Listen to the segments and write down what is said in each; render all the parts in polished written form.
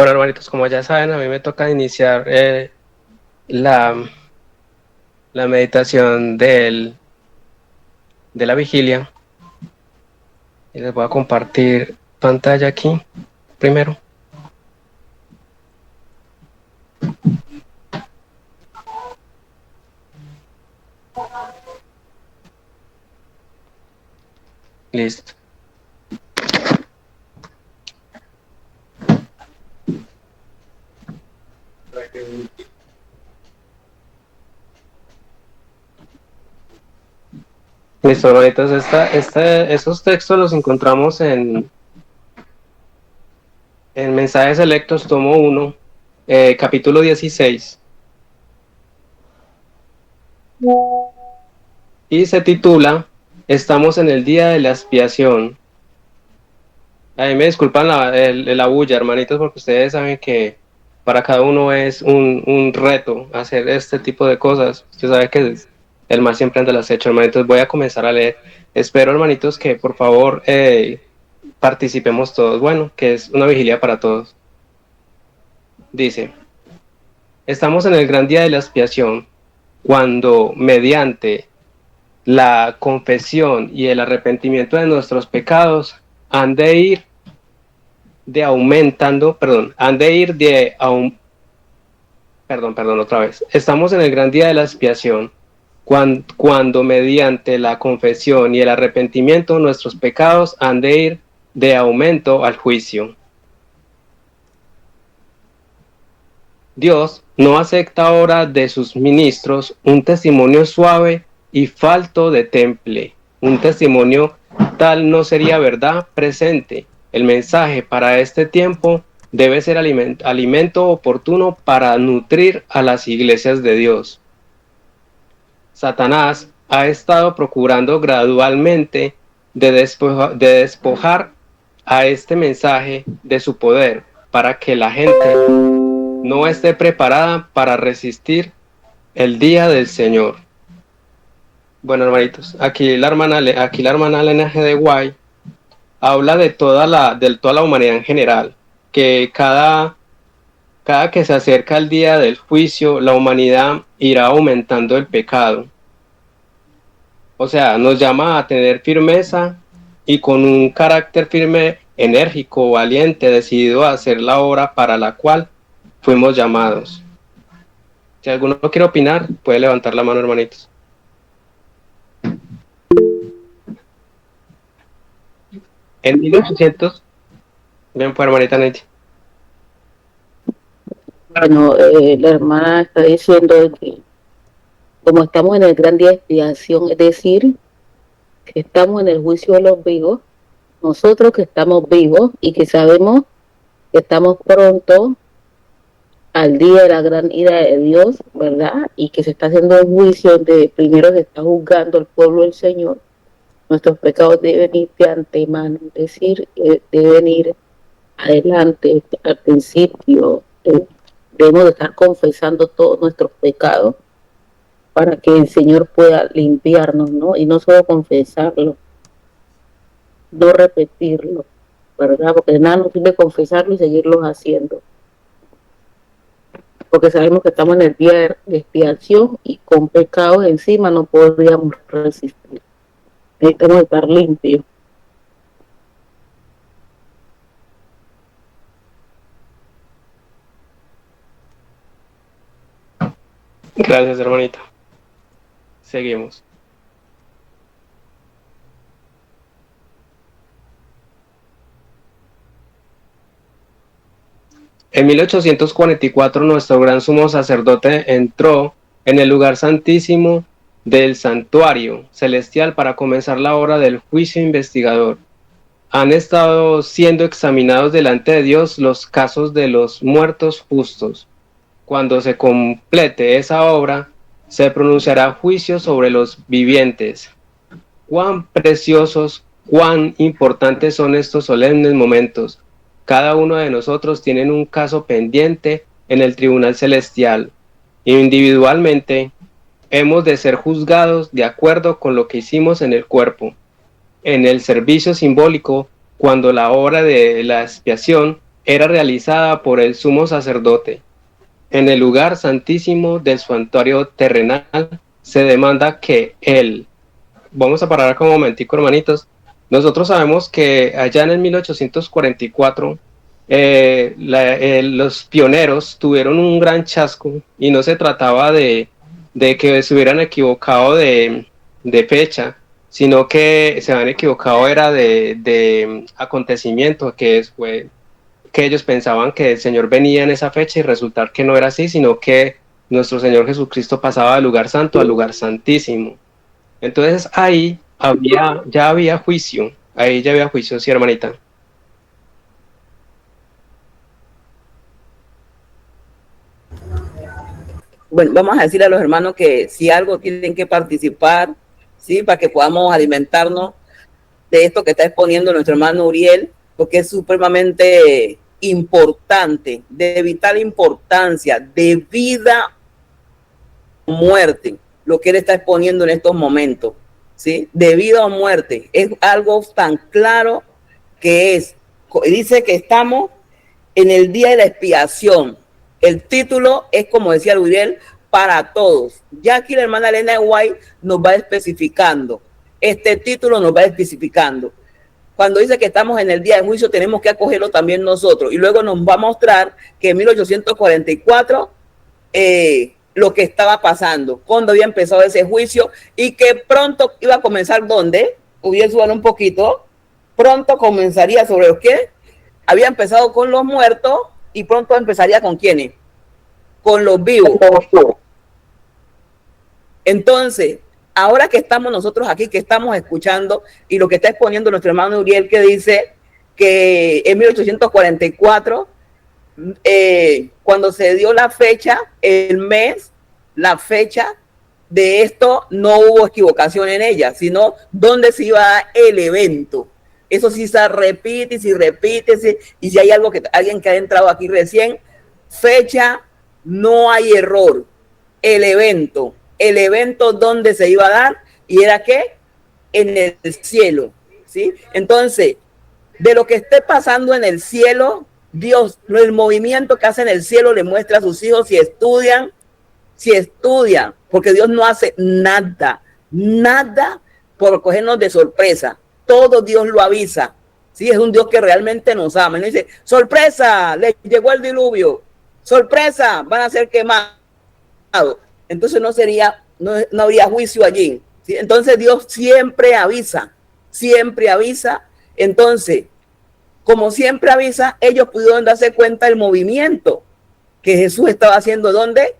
Bueno, hermanitos, como ya saben, a mí me toca iniciar la, la meditación de la vigilia y les voy a compartir pantalla aquí primero. Listo. Listo, hermanitos, esos textos los encontramos en Mensajes Selectos, tomo 1, capítulo 16. Y se titula Estamos en el día de la expiación. A mí me disculpan la bulla, hermanitos, porque ustedes saben que para cada uno es un reto hacer este tipo de cosas. Usted sabe que el mal siempre anda al acecho, hermanitos. Voy a comenzar a leer. Espero, hermanitos, que por favor participemos todos. Bueno, que es una vigilia para todos. Dice, estamos en el gran día de la expiación, cuando mediante la confesión y el arrepentimiento de nuestros pecados han de ir de aumentando, perdón, han de ir de perdón, otra vez. Estamos en el gran día de la expiación, cuando mediante la confesión y el arrepentimiento nuestros pecados han de ir de aumento al juicio. Dios no acepta ahora de sus ministros un testimonio suave y falto de temple. Un testimonio tal no sería verdad presente. El mensaje para este tiempo debe ser alimento oportuno para nutrir a las iglesias de Dios. Satanás ha estado procurando gradualmente de despojar a este mensaje de su poder para que la gente no esté preparada para resistir el día del Señor. Bueno, hermanitos, aquí la hermana Elena G. de Guay habla de toda la humanidad en general, que cada que se acerca el día del juicio, la humanidad irá aumentando el pecado. O sea, nos llama a tener firmeza y con un carácter firme, enérgico, valiente, decidido a hacer la obra para la cual fuimos llamados. Si alguno quiere opinar, puede levantar la mano, hermanitos. En 1800, bien, pues, hermanita Neti. Bueno, la hermana está diciendo que como estamos en el gran día de expiación, es decir, que estamos en el juicio de los vivos, nosotros que estamos vivos y que sabemos que estamos pronto al día de la gran ira de Dios, ¿verdad? Y que se está haciendo un juicio donde primero se está juzgando el pueblo del Señor. Nuestros pecados deben ir de antemano, es decir, deben ir adelante, al principio. Debemos de estar confesando todos nuestros pecados para que el Señor pueda limpiarnos, ¿no? Y no solo confesarlo, no repetirlo, ¿verdad? Porque nada nos sirve confesarlo y seguirlos haciendo. Porque sabemos que estamos en el día de expiación y con pecados encima no podríamos resistir. Necesitamos estar limpios. Gracias, hermanita. Seguimos. En 1844, nuestro gran sumo sacerdote entró en el lugar santísimo del santuario celestial para comenzar la obra del juicio investigador. Han estado siendo examinados delante de Dios los casos de los muertos justos. Cuando se complete esa obra, se pronunciará juicio sobre los vivientes. Cuán preciosos, cuán importantes son estos solemnes momentos. Cada uno de nosotros tiene un caso pendiente en el tribunal celestial. Individualmente, hemos de ser juzgados de acuerdo con lo que hicimos en el cuerpo. En el servicio simbólico, cuando la hora de la expiación era realizada por el sumo sacerdote. En el lugar santísimo del santuario terrenal se demanda que vamos a parar acá un momentico, hermanitos. Nosotros sabemos que allá en el 1844 los pioneros tuvieron un gran chasco y no se trataba de que se hubieran equivocado de fecha, sino que se habían equivocado era de acontecimiento, fue que ellos pensaban que el Señor venía en esa fecha y resultar que no era así, sino que nuestro Señor Jesucristo pasaba del lugar santo al lugar santísimo. Entonces ahí ya había juicio, sí, hermanita. Bueno, vamos a decir a los hermanos que si algo tienen que participar, ¿sí? Para que podamos alimentarnos de esto que está exponiendo nuestro hermano Uriel, porque es supremamente importante, de vital importancia, de vida o muerte, lo que él está exponiendo en estos momentos, ¿sí? De vida o muerte. Es algo tan claro que dice que estamos en el día de la expiación. El título es, como decía Uriel, para todos. Ya aquí la hermana Elena White nos va especificando. Este título nos va especificando. Cuando dice que estamos en el día de juicio, tenemos que acogerlo también nosotros. Y luego nos va a mostrar que en 1844 lo que estaba pasando, cuando había empezado ese juicio y que pronto iba a comenzar, ¿dónde? Uriel, suban un poquito. Pronto comenzaría sobre los que había empezado con los muertos y pronto empezaría con quiénes, con los vivos. Entonces, ahora que estamos nosotros aquí, que estamos escuchando y lo que está exponiendo nuestro hermano Uriel, que dice que en 1844, cuando se dio la fecha, el mes, la fecha de esto, no hubo equivocación en ella, sino dónde se iba a dar el evento. Eso sí se repite, y si hay algo que alguien que ha entrado aquí recién, fecha, no hay error. El evento donde se iba a dar, y era que en el cielo, ¿sí? Entonces, de lo que esté pasando en el cielo, Dios, el movimiento que hace en el cielo le muestra a sus hijos si estudian, porque Dios no hace nada por cogernos de sorpresa. Todo Dios lo avisa. Sí, es un Dios que realmente nos ama. Y nos dice, sorpresa, les llegó el diluvio. Sorpresa, van a ser quemados. Entonces no habría juicio allí. ¿Sí? Entonces Dios siempre avisa. Entonces, como siempre avisa, ellos pudieron darse cuenta del movimiento que Jesús estaba haciendo. ¿Dónde?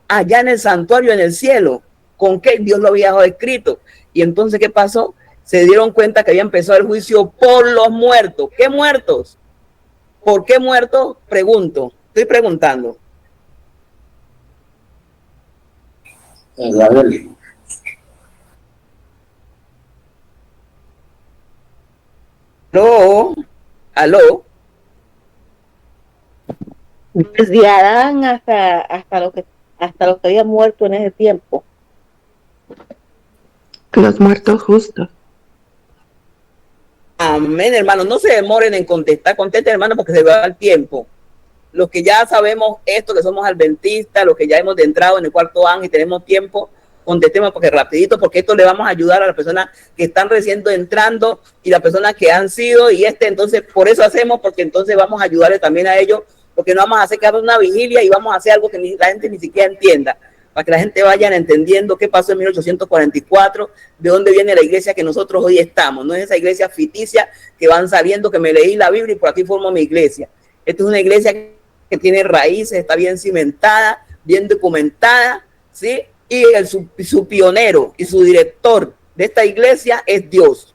Allá en el santuario, en el cielo. ¿Con qué? Dios lo había escrito. Y entonces, ¿qué pasó? Se dieron cuenta que había empezado el juicio por los muertos. ¿Qué muertos? ¿Por qué muertos? Estoy preguntando. ¿Aló? Desde Adán hasta los que habían muerto en ese tiempo. Los muertos justos. Amén, hermano. No se demoren en contestar. Contesten, hermano, porque se va el tiempo. Los que ya sabemos esto, que somos adventistas, los que ya hemos entrado en el cuarto ángel y tenemos tiempo, contestemos porque rapidito, porque esto le vamos a ayudar a las personas que están recién entrando y las personas que han sido, y entonces por eso hacemos, porque entonces vamos a ayudarle también a ellos, porque no vamos a hacer que haga una vigilia y vamos a hacer algo que la gente ni siquiera entienda, para que la gente vaya entendiendo qué pasó en 1844, de dónde viene la iglesia que nosotros hoy estamos. No es esa iglesia ficticia que van saliendo, que me leí la Biblia y por aquí formo mi iglesia. Esta es una iglesia que tiene raíces, está bien cimentada, bien documentada, ¿sí? Y su pionero y su director de esta iglesia es Dios,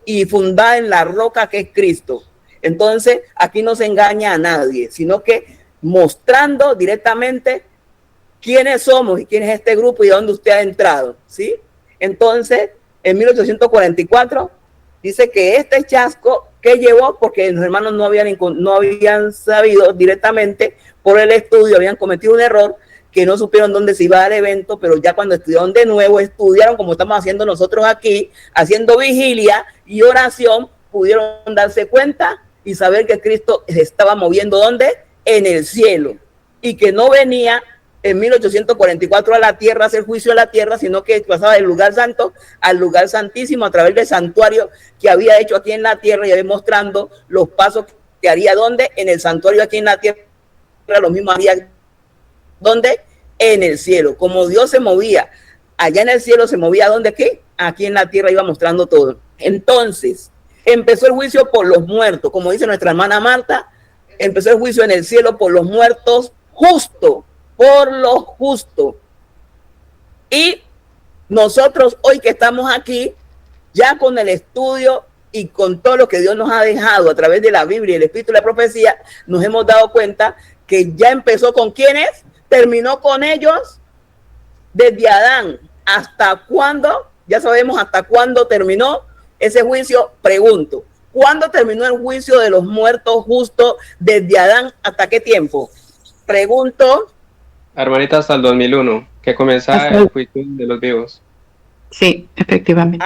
y fundada en la roca que es Cristo. Entonces, aquí no se engaña a nadie, sino que mostrando directamente quiénes somos y quién es este grupo y de dónde usted ha entrado, ¿sí? Entonces, en 1844 dice que este chasco que llevó, porque los hermanos no habían sabido directamente por el estudio, habían cometido un error, que no supieron dónde se iba a dar el evento, pero ya cuando estudiaron de nuevo, estudiaron como estamos haciendo nosotros aquí, haciendo vigilia y oración, pudieron darse cuenta y saber que Cristo se estaba moviendo, ¿dónde? En el cielo, y que no venía en 1844 a la tierra a hacer juicio a la tierra, sino que pasaba del lugar santo al lugar santísimo a través del santuario que había hecho aquí en la tierra, y demostrando los pasos que haría, ¿dónde? En el santuario aquí en la tierra, lo mismo haría, ¿dónde? En el cielo. Como Dios se movía allá en el cielo, se movía, ¿dónde? ¿Qué? Aquí en la tierra iba mostrando todo. Entonces, empezó el juicio por los muertos, como dice nuestra hermana Marta, empezó el juicio en el cielo por los muertos, justo, por lo justo. Y nosotros hoy que estamos aquí, ya con el estudio y con todo lo que Dios nos ha dejado a través de la Biblia y el Espíritu de la profecía, nos hemos dado cuenta que ya empezó con ¿quiénes? Terminó con ellos desde Adán. ¿Hasta cuándo? Ya sabemos hasta cuándo terminó ese juicio. Pregunto, ¿cuándo terminó el juicio de los muertos justos desde Adán hasta qué tiempo? Pregunto. Hermanita, hasta el 2001, que comienza el juicio de los vivos. Sí, efectivamente.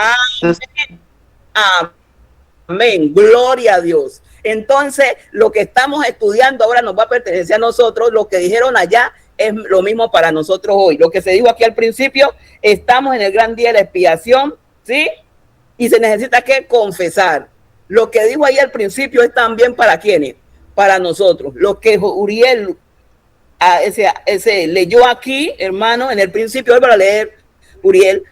Amén, gloria a Dios. Entonces, lo que estamos estudiando ahora nos va a pertenecer a nosotros. Lo que dijeron allá es lo mismo para nosotros hoy. Lo que se dijo aquí al principio, estamos en el gran día de la expiación, ¿sí? Y se necesita que confesar. Lo que dijo ahí al principio es también para quienes, para nosotros. Lo que Uriel ese leyó aquí, hermano, en el principio, hoy para leer, Uriel,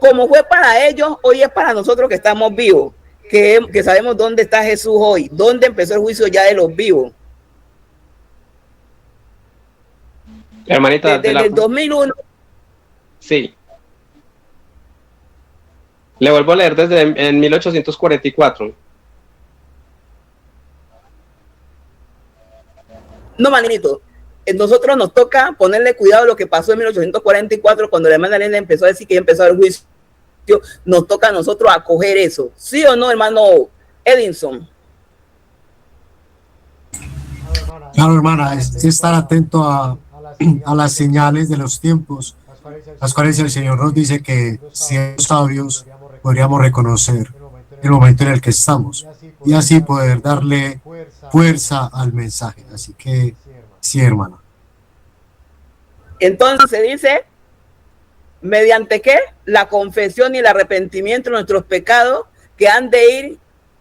como fue para ellos, hoy es para nosotros que estamos vivos, que sabemos dónde está Jesús hoy, dónde empezó el juicio ya de los vivos. Hermanita, desde el 2001. Sí. Le vuelvo a leer desde en 1844. No, manito. Nosotros nos toca ponerle cuidado a lo que pasó en 1844 cuando la hermana Elena empezó a decir que ya empezó el juicio. Nos toca a nosotros acoger eso. ¿Sí o no, hermano Edinson? Claro, hermana, es estar atento a las señales de los tiempos, las cuales el Señor nos dice que siendo sabios podríamos reconocer el momento en el que estamos y así poder darle fuerza al mensaje. Así que sí, hermana. Entonces se dice, ¿mediante qué? La confesión y el arrepentimiento de nuestros pecados, que han de ir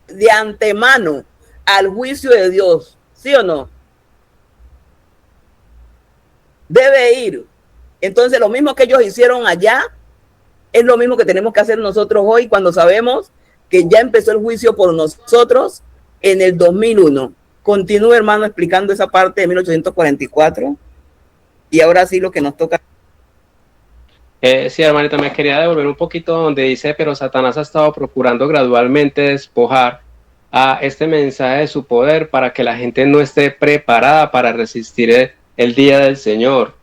de antemano al juicio de Dios. ¿Sí o no? Debe ir. Entonces lo mismo que ellos hicieron allá es lo mismo que tenemos que hacer nosotros hoy cuando sabemos que ya empezó el juicio por nosotros en el 2001. Continúe, hermano, explicando esa parte de 1844 y ahora sí lo que nos toca. Sí, hermanita, me quería devolver un poquito donde dice, pero Satanás ha estado procurando gradualmente despojar a este mensaje de su poder para que la gente no esté preparada para resistir el día del Señor.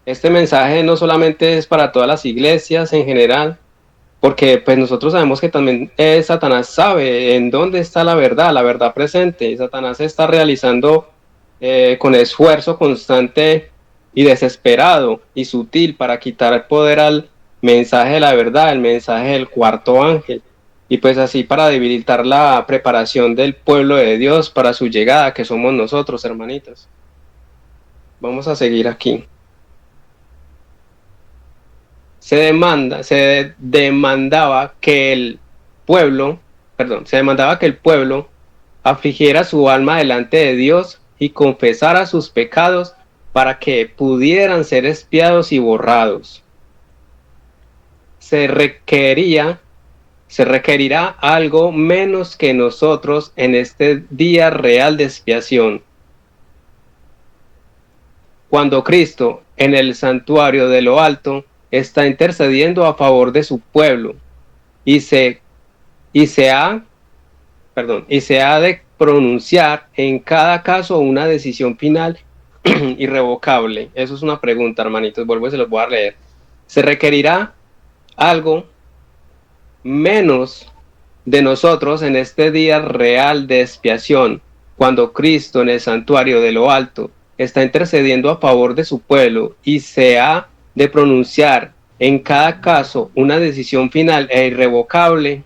Este mensaje no solamente es para todas las iglesias en general, porque pues nosotros sabemos que también Satanás sabe en dónde está la verdad presente, y Satanás está realizando con esfuerzo constante y desesperado y sutil para quitar el poder al mensaje de la verdad, el mensaje del cuarto ángel, y pues así para debilitar la preparación del pueblo de Dios para su llegada, que somos nosotros, hermanitas. Vamos a seguir aquí. Se demandaba que el pueblo afligiera su alma delante de Dios y confesara sus pecados para que pudieran ser expiados y borrados. Se requerirá algo menos que nosotros en este día real de expiación. Cuando Cristo, en el santuario de lo alto, está intercediendo a favor de su pueblo y se ha de pronunciar en cada caso una decisión final irrevocable. Eso es una pregunta, hermanitos, vuelvo y se los voy a leer. Se requerirá algo menos de nosotros en este día real de expiación, cuando Cristo en el santuario de lo alto está intercediendo a favor de su pueblo y se ha de pronunciar en cada caso una decisión final e irrevocable.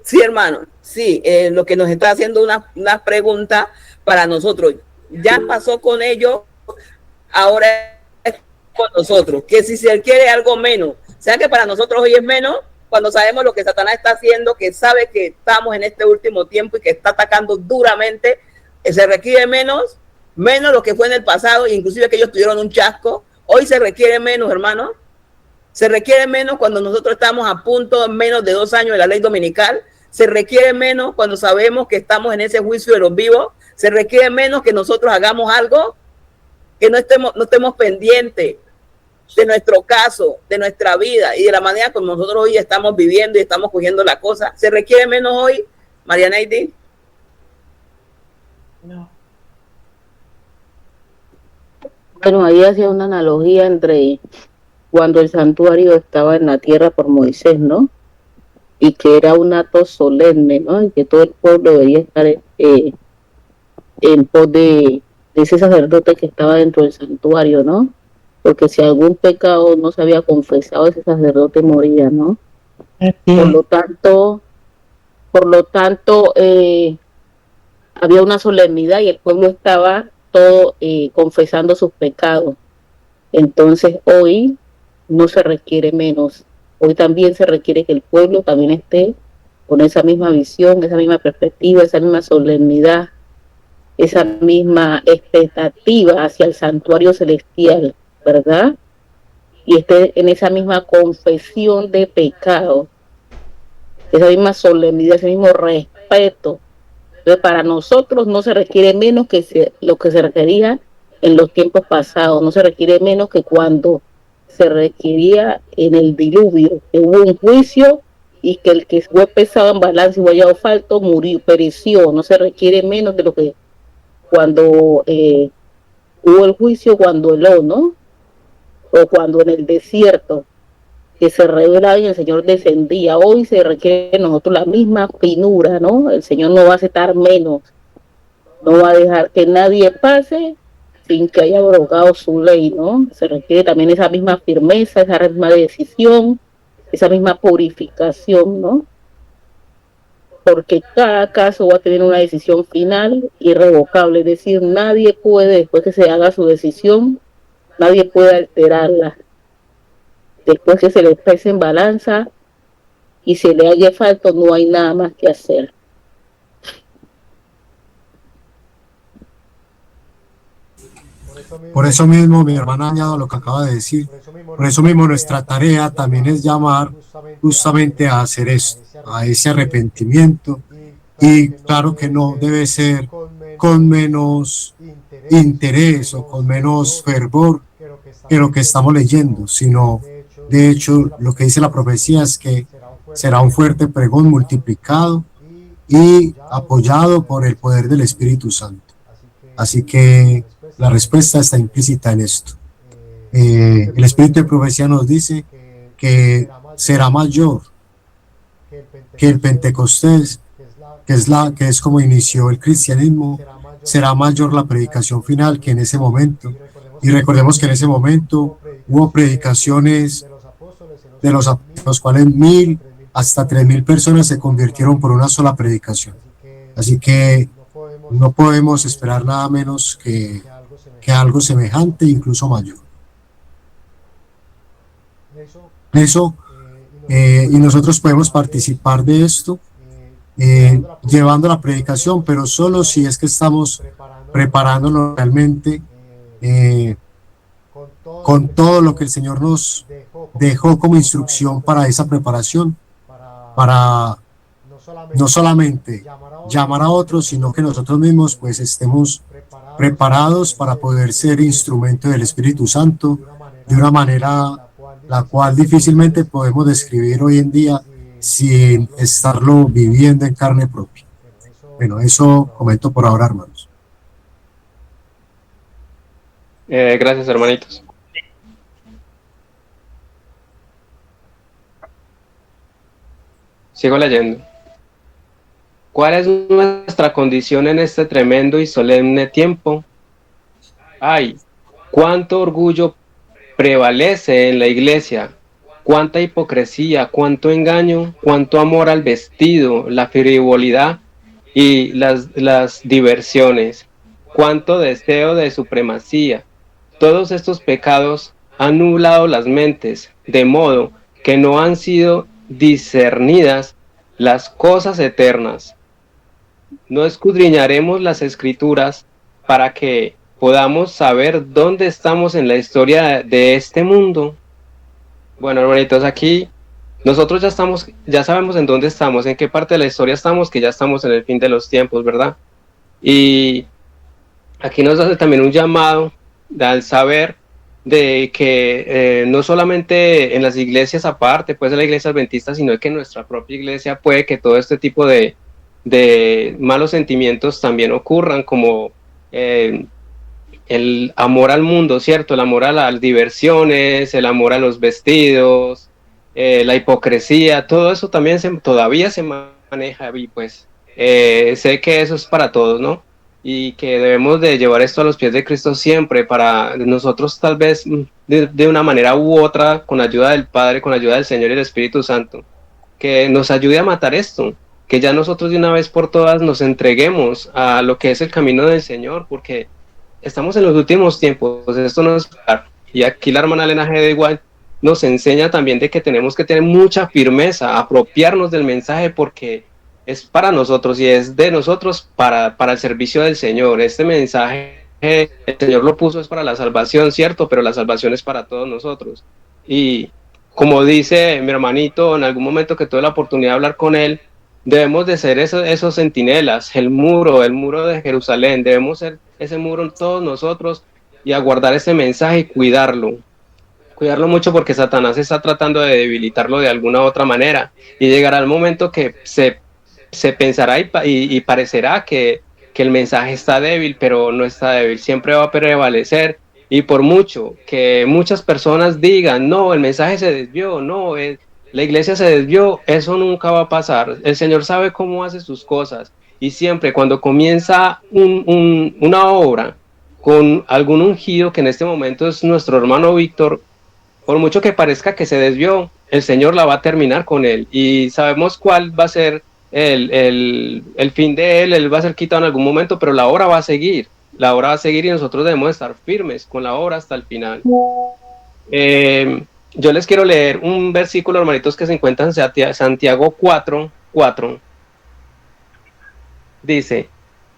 Sí, hermano, sí, lo que nos está haciendo una pregunta para nosotros. Ya pasó con ellos, ahora es con nosotros. Que si se quiere algo menos, o sea que para nosotros hoy es menos, cuando sabemos lo que Satanás está haciendo, que sabe que estamos en este último tiempo y que está atacando duramente, se requiere menos lo que fue en el pasado, inclusive que ellos tuvieron un chasco. Hoy se requiere menos, hermano. Se requiere menos cuando nosotros estamos a punto de menos de 2 años de la ley dominical. Se requiere menos cuando sabemos que estamos en ese juicio de los vivos. Se requiere menos que nosotros hagamos algo, que no estemos pendientes de nuestro caso, de nuestra vida y de la manera como nosotros hoy estamos viviendo y estamos cogiendo la cosa. ¿Se requiere menos hoy, María Neidi? No. Bueno, ahí hacía una analogía entre cuando el santuario estaba en la tierra por Moisés, ¿no? Y que era un acto solemne, ¿no? Y que todo el pueblo debería estar en pos de ese sacerdote que estaba dentro del santuario, ¿no? Porque si algún pecado no se había confesado, ese sacerdote moría, ¿no? Por lo tanto, había una solemnidad y el pueblo estaba todo confesando sus pecados. Entonces hoy no se requiere menos. Hoy también se requiere que el pueblo también esté con esa misma visión, esa misma perspectiva, esa misma solemnidad, esa misma expectativa hacia el santuario celestial, ¿verdad? Y esté en esa misma confesión de pecado, esa misma solemnidad, ese mismo respeto. Entonces, para nosotros no se requiere menos que lo que se requería en los tiempos pasados, no se requiere menos que cuando se requería en el diluvio, que hubo un juicio y que el que fue pesado en balance y fue hallado falto murió, pereció. No se requiere menos de lo que cuando hubo el juicio, cuando ¿no? O cuando en el desierto que se revelaba y el Señor descendía. Hoy se requiere de nosotros la misma finura, ¿no? El Señor no va a aceptar menos, no va a dejar que nadie pase sin que haya abrogado su ley, ¿no? Se requiere también esa misma firmeza, esa misma decisión, esa misma purificación, ¿no? Porque cada caso va a tener una decisión final irrevocable, es decir, nadie puede, después que se haga su decisión, nadie puede alterarla. Después que se le pese en balanza y se le halle falto, no hay nada más que hacer. Por eso mismo, mi hermana añado lo que acaba de decir. Por eso mismo nuestra tarea también es llamar justamente a hacer esto, a ese arrepentimiento. Y claro que no debe ser con menos interés o con menos fervor que lo que estamos leyendo, sino de hecho lo que dice la profecía es que será un fuerte pregón multiplicado y apoyado por el poder del Espíritu Santo. Así que la respuesta está implícita en esto. El Espíritu de profecía nos dice que será mayor que el Pentecostés, que es como inició el cristianismo. Será mayor la predicación final que en ese momento. Y recordemos que en ese momento hubo predicaciones de los cuales 1,000 hasta 3,000 personas se convirtieron por una sola predicación. Así que no podemos esperar nada menos que algo semejante, incluso mayor. Eso, y nosotros podemos participar de esto, llevando la predicación, pero solo si es que estamos preparándonos realmente con todo lo que el Señor nos dejó como instrucción para esa preparación, para no solamente llamar a otros, sino que nosotros mismos pues estemos preparados para poder ser instrumento del Espíritu Santo de una manera la cual difícilmente podemos describir hoy en día sin estarlo viviendo en carne propia. Bueno, eso comento por ahora, hermanos. Gracias, hermanitos. Sigo leyendo. ¿Cuál es nuestra condición en este tremendo y solemne tiempo? ¡Ay! ¡Cuánto orgullo prevalece en la iglesia! cuánta hipocresía, cuánto engaño, cuánto amor al vestido, la frivolidad y las diversiones, cuánto deseo de supremacía. Todos estos pecados han nublado las mentes, de modo que no han sido discernidas las cosas eternas. No escudriñaremos las escrituras para que podamos saber dónde estamos en la historia de este mundo. Bueno, hermanitos, aquí nosotros ya sabemos en dónde estamos, en qué parte de la historia estamos, que ya estamos en el fin de los tiempos, ¿verdad? Y aquí nos hace también un llamado al saber de que no solamente en las iglesias aparte, pues de la iglesia adventista, sino que en nuestra propia iglesia puede que todo este tipo de malos sentimientos también ocurran, como el amor al mundo, ¿cierto? El amor a las diversiones, el amor a los vestidos, la hipocresía, todo eso también todavía se maneja, y pues sé que eso es para todos, ¿no? Y que debemos de llevar esto a los pies de Cristo siempre, para nosotros tal vez de una manera u otra, con ayuda del Padre, con ayuda del Señor y del Espíritu Santo, que nos ayude a matar esto, que ya nosotros de una vez por todas nos entreguemos a lo que es el camino del Señor, porque estamos en los últimos tiempos, esto no es... Y aquí la hermana Elena G. de igual nos enseña también de que tenemos que tener mucha firmeza, apropiarnos del mensaje, porque es para nosotros y es de nosotros para el servicio del Señor. Este mensaje el Señor lo puso es para la salvación, cierto, pero la salvación es para todos nosotros. Y como dice mi hermanito, en algún momento que tuve la oportunidad de hablar con él, debemos de ser esos centinelas, el muro de Jerusalén, debemos ser ese muro en todos nosotros y aguardar ese mensaje y cuidarlo mucho, porque Satanás está tratando de debilitarlo de alguna otra manera, y llegará el momento que se pensará y parecerá que el mensaje está débil, pero no está débil, siempre va a prevalecer. Y por mucho que muchas personas digan, no, el mensaje se desvió, no, la iglesia se desvió, eso nunca va a pasar. El Señor sabe cómo hace sus cosas, y siempre cuando comienza una obra con algún ungido, que en este momento es nuestro hermano Víctor, por mucho que parezca que se desvió, el Señor la va a terminar con él, y sabemos cuál va a ser el fin de él va a ser quitado en algún momento, pero la obra va a seguir, y nosotros debemos estar firmes con la obra hasta el final. Yo les quiero leer un versículo, hermanitos, que se encuentra en Santiago 4:4. Dice: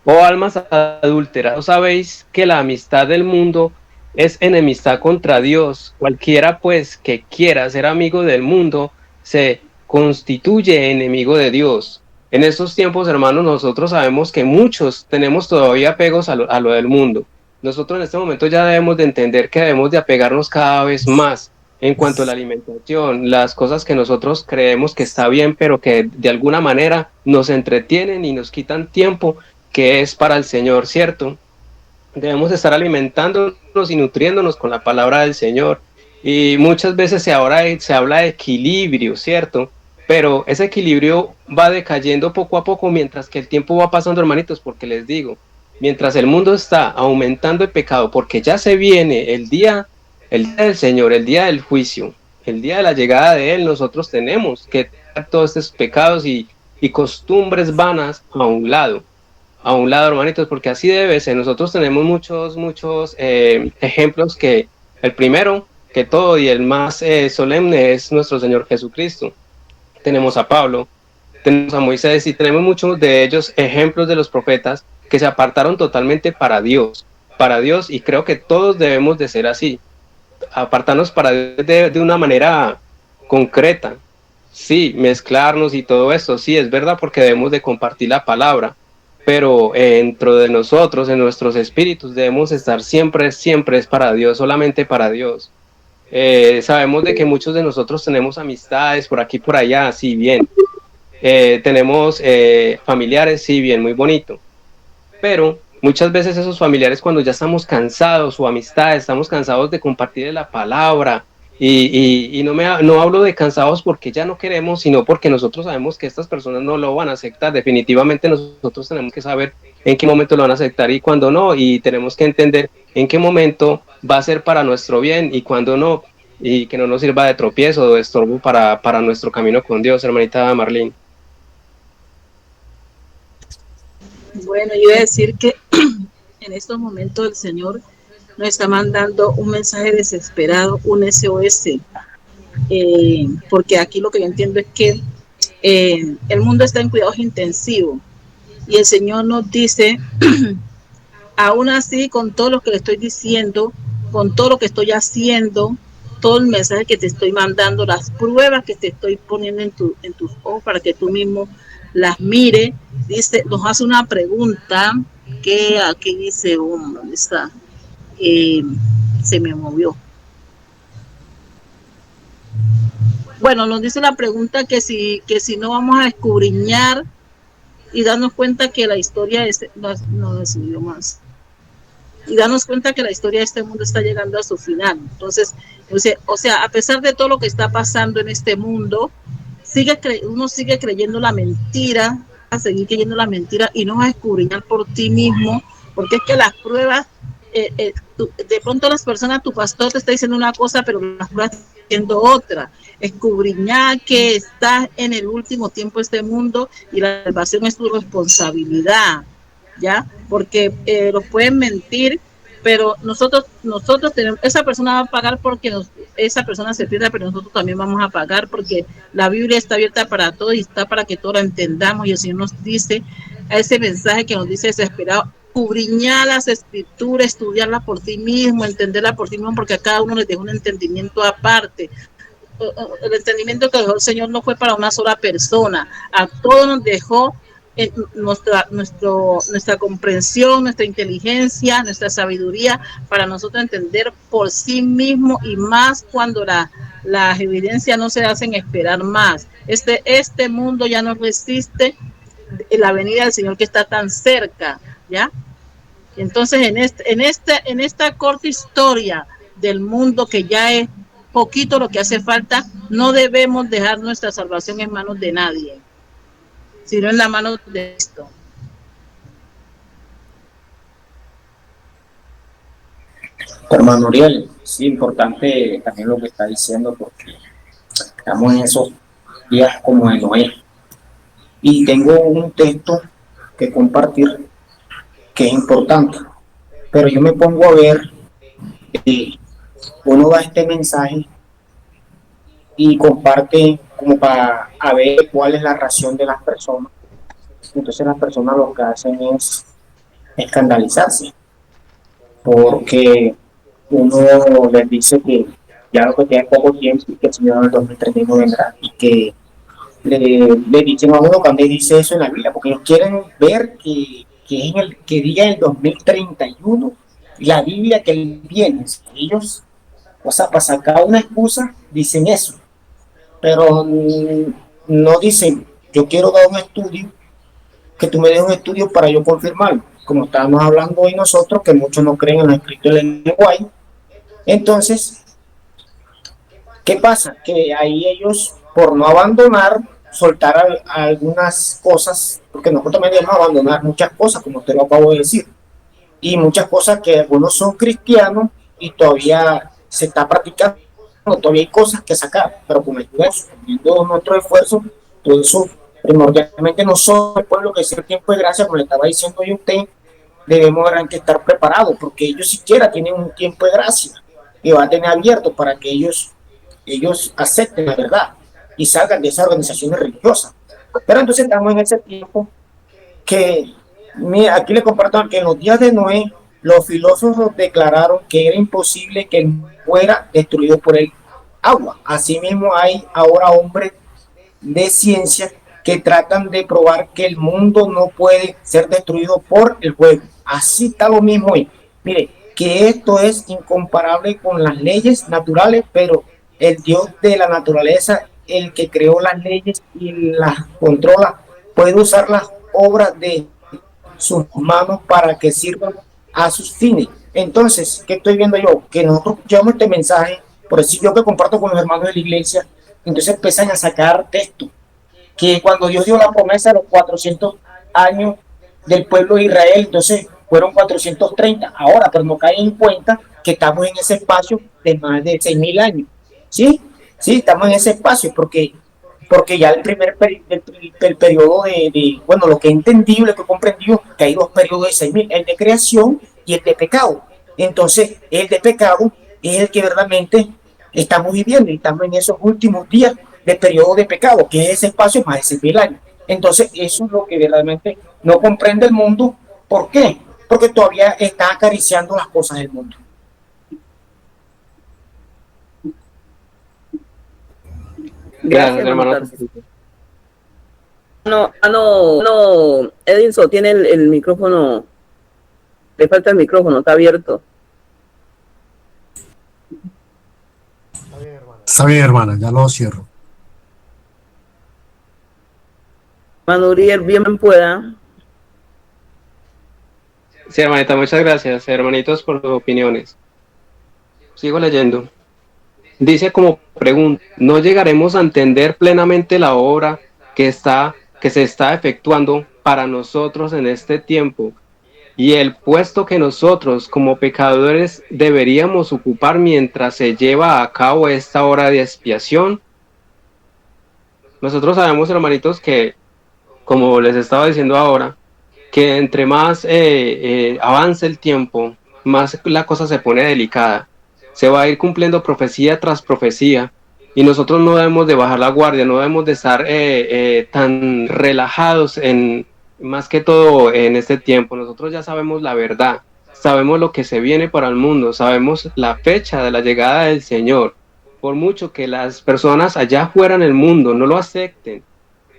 oh almas adúlteras, ¿no sabéis que la amistad del mundo es enemistad contra Dios? Cualquiera pues que quiera ser amigo del mundo se constituye enemigo de Dios. En estos tiempos, hermanos, nosotros sabemos que muchos tenemos todavía apegos a lo del mundo. Nosotros en este momento ya debemos de entender que debemos de apegarnos cada vez más en cuanto a la alimentación, las cosas que nosotros creemos que está bien, pero que de alguna manera nos entretienen y nos quitan tiempo que es para el Señor, ¿cierto? Debemos estar alimentándonos y nutriéndonos con la palabra del Señor. Y muchas veces se habla de equilibrio, ¿cierto? Pero ese equilibrio va decayendo poco a poco mientras que el tiempo va pasando, hermanitos, porque les digo, mientras el mundo está aumentando el pecado, porque ya se viene el día del Señor, el día del juicio, el día de la llegada de Él, nosotros tenemos que dejar todos estos pecados y costumbres vanas a un lado, hermanitos, porque así debe ser. Nosotros tenemos muchos ejemplos, que el primero que todo y el más solemne es nuestro Señor Jesucristo. Tenemos a Pablo, tenemos a Moisés, y tenemos muchos de ellos ejemplos de los profetas que se apartaron totalmente para Dios, y creo que todos debemos de ser así, apartarnos para Dios de una manera concreta, sí, mezclarnos y todo esto, sí, es verdad, porque debemos de compartir la palabra, pero dentro de nosotros, en nuestros espíritus, debemos estar siempre es para Dios, solamente para Dios. Sabemos de que muchos de nosotros tenemos amistades por aquí, por allá, sí, bien. Tenemos familiares, sí, bien, muy bonito. Pero muchas veces esos familiares, cuando ya estamos cansados, o amistades, estamos cansados de compartir la palabra, y no hablo de cansados porque ya no queremos, sino porque nosotros sabemos que estas personas no lo van a aceptar. Definitivamente nosotros tenemos que saber en qué momento lo van a aceptar y cuándo no, y tenemos que entender en qué momento va a ser para nuestro bien y cuándo no. y que no nos sirva de tropiezo o de estorbo para nuestro camino con Dios, hermanita Marlene. Bueno, yo iba a decir que en estos momentos el Señor nos está mandando un mensaje desesperado, un SOS, porque aquí lo que yo entiendo es que el mundo está en cuidados intensivos y el Señor nos dice, aún así, con todo lo que le estoy diciendo, con todo lo que estoy haciendo, todo el mensaje que te estoy mandando, las pruebas que te estoy poniendo en tus ojos para que tú mismo las mire, dice, nos hace una pregunta que aquí dice, ¿dónde está? Se me movió. Bueno, nos dice la pregunta que si no vamos a escudriñar y darnos cuenta que la historia no decidió más. Y darnos cuenta que la historia de este mundo está llegando a su final. Entonces, o sea, a pesar de todo lo que está pasando en este mundo, uno sigue creyendo la mentira, a seguir creyendo la mentira y no vas a escudriñar por ti mismo, porque es que las pruebas, de pronto las personas, tu pastor te está diciendo una cosa, pero las pruebas están diciendo otra. Escudriñar que estás en el último tiempo de este mundo y la salvación es tu responsabilidad, ¿ya? Porque los pueden mentir, pero nosotros tenemos, esa persona va a pagar porque esa persona se pierda, pero nosotros también vamos a pagar porque la Biblia está abierta para todos y está para que todos la entendamos, y el Señor nos dice a ese mensaje que nos dice desesperado, escudriñar las escrituras, estudiarlas por ti mismo, entenderlas por ti mismo, porque a cada uno les deja un entendimiento aparte. El entendimiento que dejó el Señor no fue para una sola persona, a todos nos dejó nuestra comprensión, nuestra inteligencia, nuestra sabiduría, para nosotros entender por sí mismo, y más cuando las evidencias no se hacen esperar más. Este mundo ya no resiste la venida del Señor que está tan cerca, ¿ya? Entonces, en esta corta historia del mundo, que ya es poquito lo que hace falta, no debemos dejar nuestra salvación en manos de nadie, sino en la mano de esto. Hermano Uriel, sí, importante también lo que está diciendo, porque estamos en esos días como de Noé. Y tengo un texto que compartir que es importante, pero yo me pongo a ver, uno da este mensaje y comparte como para a ver cuál es la reacción de las personas. Entonces las personas lo que hacen es escandalizarse, porque uno les dice que ya lo que queda poco tiempo y que el Señor en el 2031 vendrá, y que le dicen a uno cuando dice eso en la Biblia, porque ellos quieren ver que diga en el 2031 la Biblia que viene. Ellos, o sea, para sacar una excusa, dicen eso, pero no dicen, yo quiero dar un estudio, que tú me des un estudio para yo confirmarlo, como estábamos hablando hoy nosotros, que muchos no creen en los escritos del lenguaje. Entonces, ¿qué pasa? Que ahí ellos, por no abandonar, soltar algunas cosas, porque nosotros también debemos abandonar muchas cosas, como usted lo acabo de decir, y muchas cosas que algunos son cristianos y todavía se está practicando, todavía hay cosas que sacar, pero con nuestro esfuerzo, todo eso primordialmente nosotros, el pueblo que es el tiempo de gracia, como le estaba diciendo yo a usted, debemos que estar preparados, porque ellos siquiera tienen un tiempo de gracia que va a tener abierto para que ellos acepten la verdad y salgan de esas organizaciones religiosas. Pero entonces estamos en ese tiempo que, mira, aquí le comparto que en los días de Noé, los filósofos declararon que era imposible que fuera destruido por el agua. Asimismo, hay ahora hombres de ciencia que tratan de probar que el mundo no puede ser destruido por el fuego. Así está lo mismo hoy. Mire, que esto es incomparable con las leyes naturales, pero el Dios de la naturaleza, el que creó las leyes y las controla, puede usar las obras de sus manos para que sirvan a sus fines. Entonces, ¿qué estoy viendo yo? Que nosotros escuchamos este mensaje, por decir yo que comparto con los hermanos de la iglesia, entonces empiezan a sacar texto, que cuando Dios dio la promesa de los 400 años del pueblo de Israel, entonces fueron 430 ahora, pero no caen en cuenta que estamos en ese espacio de más de 6.000 años. Sí, sí, estamos en ese espacio porque ya el primer el periodo bueno, lo que he entendido, lo que he comprendido, que hay dos periodos de 6.000, el de creación y el de pecado. Entonces, el de pecado es el que verdaderamente estamos viviendo y estamos en esos últimos días de periodo de pecado, que es ese espacio más de 6.000 años. Entonces, eso es lo que verdaderamente no comprende el mundo. ¿Por qué? Porque todavía está acariciando las cosas del mundo. Gracias, hermano. No, Edinson tiene el micrófono, le falta el micrófono, está abierto. Está bien, hermana, ya lo cierro. Hermano Uriel, bien pueda. Sí, hermanita, muchas gracias, hermanitos, por sus opiniones. Sigo leyendo. Dice como pregunta, ¿no llegaremos a entender plenamente la obra que se está efectuando para nosotros en este tiempo y el puesto que nosotros como pecadores deberíamos ocupar mientras se lleva a cabo esta obra de expiación? Nosotros sabemos, hermanitos, que, como les estaba diciendo ahora, que entre más avance el tiempo, más la cosa se pone delicada. Se va a ir cumpliendo profecía tras profecía y nosotros no debemos de bajar la guardia, no debemos de estar tan relajados más que todo en este tiempo. Nosotros ya sabemos la verdad, sabemos lo que se viene para el mundo, sabemos la fecha de la llegada del Señor. Por mucho que las personas allá fuera en el mundo no lo acepten,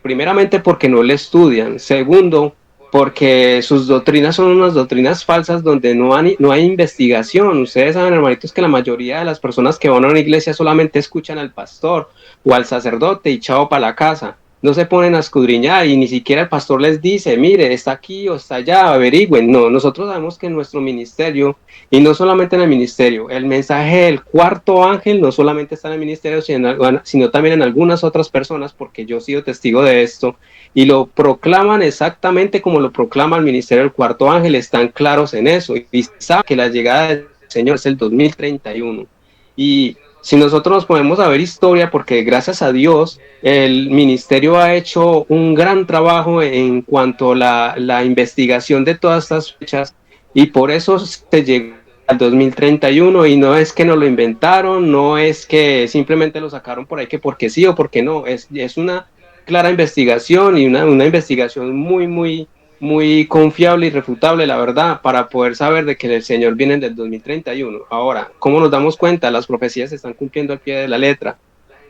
primeramente porque no le estudian, segundo porque sus doctrinas son unas doctrinas falsas donde no hay investigación. Ustedes saben, hermanitos, que la mayoría de las personas que van a una iglesia solamente escuchan al pastor o al sacerdote y chao para la casa. No se ponen a escudriñar y ni siquiera el pastor les dice, mire, está aquí o está allá, averigüen. No, nosotros sabemos que en nuestro ministerio, y no solamente en el ministerio, el mensaje del cuarto ángel no solamente está en el ministerio, sino también en algunas otras personas, porque yo he sido testigo de esto, y lo proclaman exactamente como lo proclama el ministerio del cuarto ángel, están claros en eso, y saben que la llegada del Señor es el 2031. Y si nosotros nos ponemos a ver historia, porque gracias a Dios el ministerio ha hecho un gran trabajo en cuanto a la investigación de todas estas fechas, y por eso se llegó al 2031, y no es que nos lo inventaron, no es que simplemente lo sacaron por ahí que porque sí o porque no, es una clara investigación y una investigación muy confiable y refutable, la verdad, para poder saber de que el Señor viene del 2031. Ahora, ¿cómo nos damos cuenta? Las profecías se están cumpliendo al pie de la letra.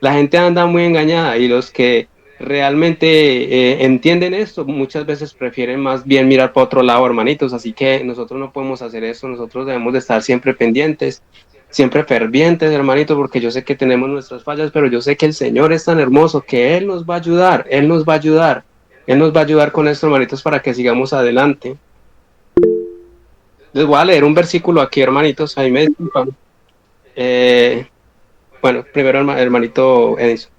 La gente anda muy engañada y los que realmente entienden esto muchas veces prefieren más bien mirar para otro lado, hermanitos. Así que nosotros no podemos hacer eso, nosotros debemos de estar siempre pendientes, siempre fervientes, hermanito, porque yo sé que tenemos nuestras fallas, pero yo sé que el Señor es tan hermoso que Él nos va a ayudar, Él nos va a ayudar, Él nos va a ayudar con esto, hermanitos, para que sigamos adelante. Les voy a leer un versículo aquí, hermanitos, ahí me disculpan. Bueno, primero hermanito Edison.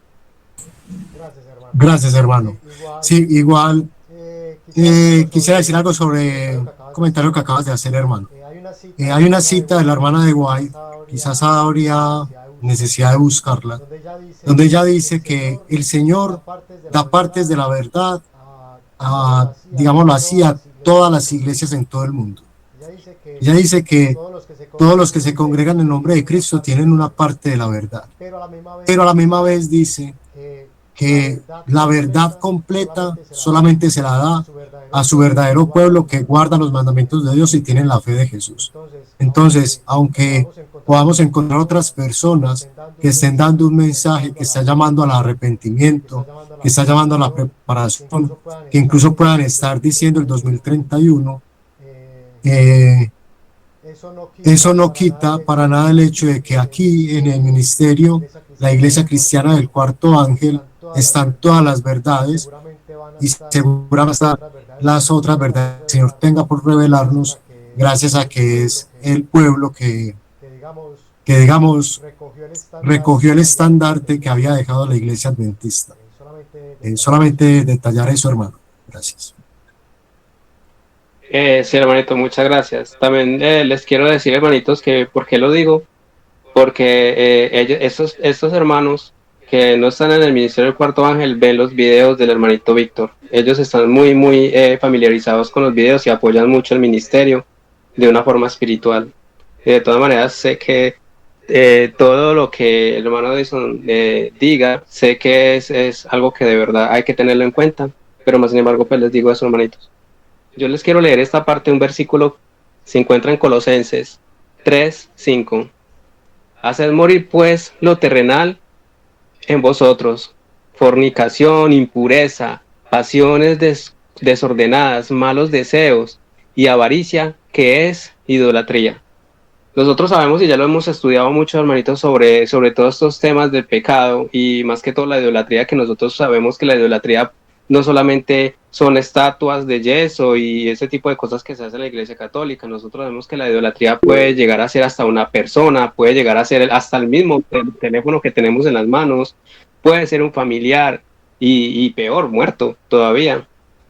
Gracias, hermano. Sí, igual quisiera decir algo sobre el comentario que acabas de hacer, hermano. Hay una cita de la hermana de White, quizás habría necesidad de buscarla, donde ella dice que el Señor da partes de la verdad digámoslo así, a todas las iglesias en todo el mundo. Ella dice que todos los que se congregan en nombre de Cristo tienen una parte de la verdad, pero a la misma vez dice que la verdad completa solamente se la da a su verdadero pueblo que guarda los mandamientos de Dios y tiene la fe de Jesús. Entonces, aunque podamos encontrar otras personas que estén dando un mensaje que está llamando al arrepentimiento, que está llamando a la preparación, que incluso puedan estar diciendo el 2031, eso no quita para nada el hecho de que aquí en el ministerio, la Iglesia Cristiana del Cuarto Ángel, están todas las verdades y seguramente las otras verdades que el Señor tenga por revelarnos, gracias a que es el pueblo que digamos, recogió el estandarte que había dejado la Iglesia Adventista. Solamente detallar eso, hermano. Gracias. Sí, hermanito, muchas gracias. También les quiero decir, hermanitos, que ¿por qué lo digo? porque estos hermanos que no están en el Ministerio del Cuarto Ángel ven los videos del hermanito Víctor. Ellos están muy familiarizados con los videos y apoyan mucho el ministerio de una forma espiritual. De todas maneras, sé que todo lo que el hermano Edison diga, sé que es algo que de verdad hay que tenerlo en cuenta, pero más sin embargo, pues les digo eso, hermanitos. Yo les quiero leer esta parte, un versículo, se encuentra en Colosenses 3:5. Haced morir pues lo terrenal en vosotros, fornicación, impureza, pasiones desordenadas, malos deseos y avaricia, que es idolatría. Nosotros sabemos y ya lo hemos estudiado mucho, hermanitos, sobre todos estos temas del pecado y más que todo la idolatría, que nosotros sabemos que la idolatría no solamente son estatuas de yeso y ese tipo de cosas que se hace en la Iglesia Católica. Nosotros sabemos que la idolatría puede llegar a ser hasta una persona, puede llegar a ser hasta el mismo teléfono que tenemos en las manos, puede ser un familiar y peor, muerto todavía.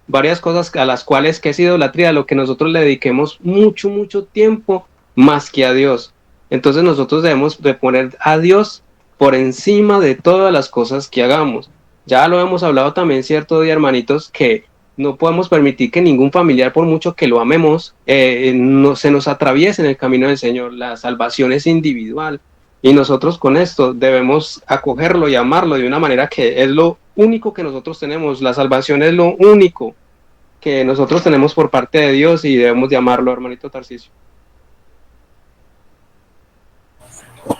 Varias cosas a las cuales que es idolatría, lo que nosotros le dediquemos mucho tiempo más que a Dios. Entonces nosotros debemos de poner a Dios por encima de todas las cosas que hagamos. Ya lo hemos hablado también cierto día, hermanitos, que no podemos permitir que ningún familiar, por mucho que lo amemos, no se nos atraviese en el camino del Señor. La salvación es individual y nosotros con esto debemos acogerlo y amarlo de una manera que es lo único que nosotros tenemos. La salvación es lo único que nosotros tenemos por parte de Dios y debemos de amarlo, hermanito Tarcisio.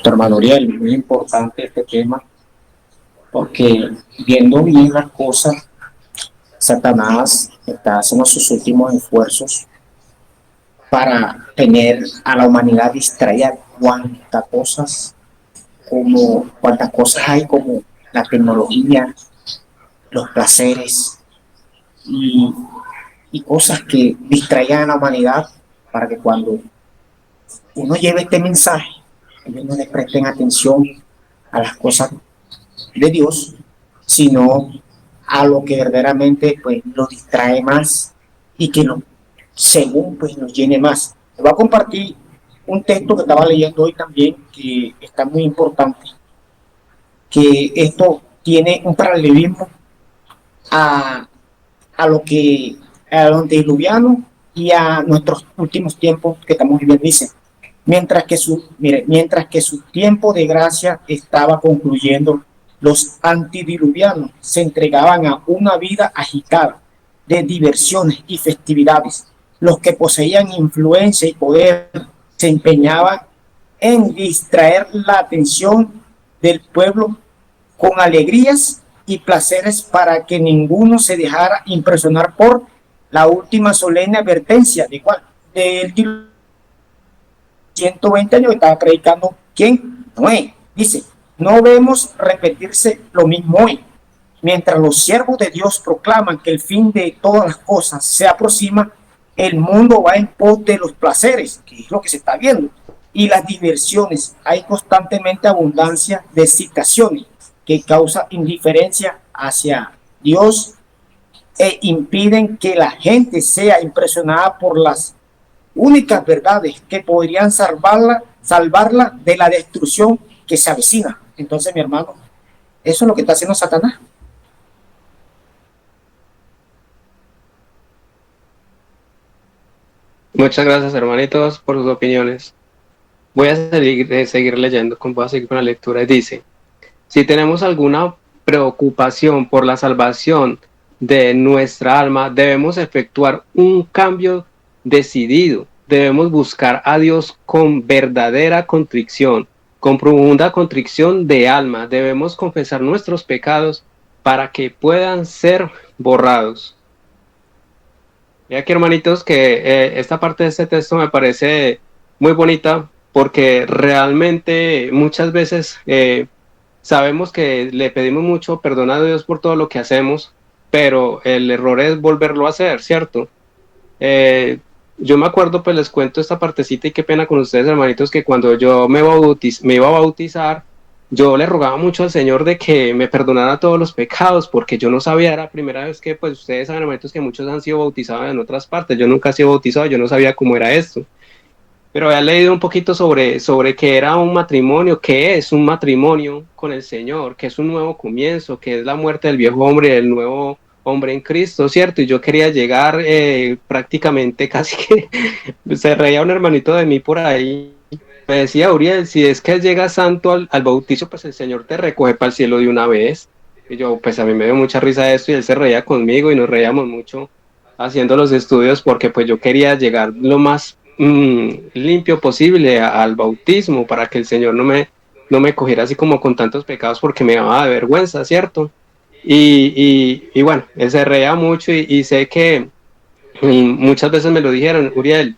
Hermano Uriel, muy importante este tema, porque viendo bien las cosas, Satanás está haciendo sus últimos esfuerzos para tener a la humanidad distraída. Cuántas cosas hay, como la tecnología, los placeres y, y cosas que distraigan a la humanidad, para que cuando uno lleve este mensaje, ellos no le presten atención a las cosas de Dios, sino a lo que verdaderamente pues los distrae más y que según pues nos llene más. Les voy a compartir un texto que estaba leyendo hoy también, que está muy importante, que esto tiene un paralelismo a lo que a lo antediluviano y a nuestros últimos tiempos que estamos viviendo. Dice: mientras que su tiempo de gracia estaba concluyendo, los antediluvianos se entregaban a una vida agitada de diversiones y festividades. Los que poseían influencia y poder se empeñaban en distraer la atención del pueblo con alegrías y placeres, para que ninguno se dejara impresionar por la última solemne advertencia de cuál, del 120 años estaba predicando. ¿Quién? Noé. Dice: no vemos repetirse lo mismo hoy. Mientras los siervos de Dios proclaman que el fin de todas las cosas se aproxima, el mundo va en pos de los placeres, que es lo que se está viendo, y las diversiones. Hay constantemente abundancia de excitaciones que causa indiferencia hacia Dios e impiden que la gente sea impresionada por las únicas verdades que podrían salvarla de la destrucción que se avecina. Entonces, mi hermano, eso es lo que está haciendo Satanás. Muchas gracias, hermanitos, por sus opiniones. Voy a seguir leyendo, voy a seguir con la lectura. Dice: si tenemos alguna preocupación por la salvación de nuestra alma, debemos efectuar un cambio decidido. Debemos buscar a Dios con verdadera contrición, con profunda contrición de alma. Debemos confesar nuestros pecados para que puedan ser borrados. Y aquí, hermanitos, que esta parte de este texto me parece muy bonita, porque realmente muchas veces sabemos que le pedimos mucho perdón a Dios por todo lo que hacemos, pero el error es volverlo a hacer, ¿cierto? Yo me acuerdo, pues les cuento esta partecita y qué pena con ustedes, hermanitos, que cuando yo me iba a bautizar, yo le rogaba mucho al Señor de que me perdonara todos los pecados, porque yo no sabía, era la primera vez que, pues ustedes saben, hermanitos, que muchos han sido bautizados en otras partes. Yo nunca he sido bautizado, yo no sabía cómo era esto. pero había leído un poquito sobre que era un matrimonio, que es un matrimonio con el Señor, que es un nuevo comienzo, que es la muerte del viejo hombre y del nuevo hombre en Cristo, ¿cierto? Y yo quería llegar prácticamente casi que se reía un hermanito de mí por ahí. Me decía, Uriel, si es que llegas santo al bautizo, pues el Señor te recoge para el cielo de una vez. Y yo, pues a mí me dio mucha risa esto y él se reía conmigo y nos reíamos mucho haciendo los estudios porque pues yo quería llegar lo más limpio posible al bautismo para que el Señor no me cogiera así como con tantos pecados porque me daba de vergüenza, ¿cierto? Y bueno, él se reía mucho y sé que muchas veces me lo dijeron, Uriel,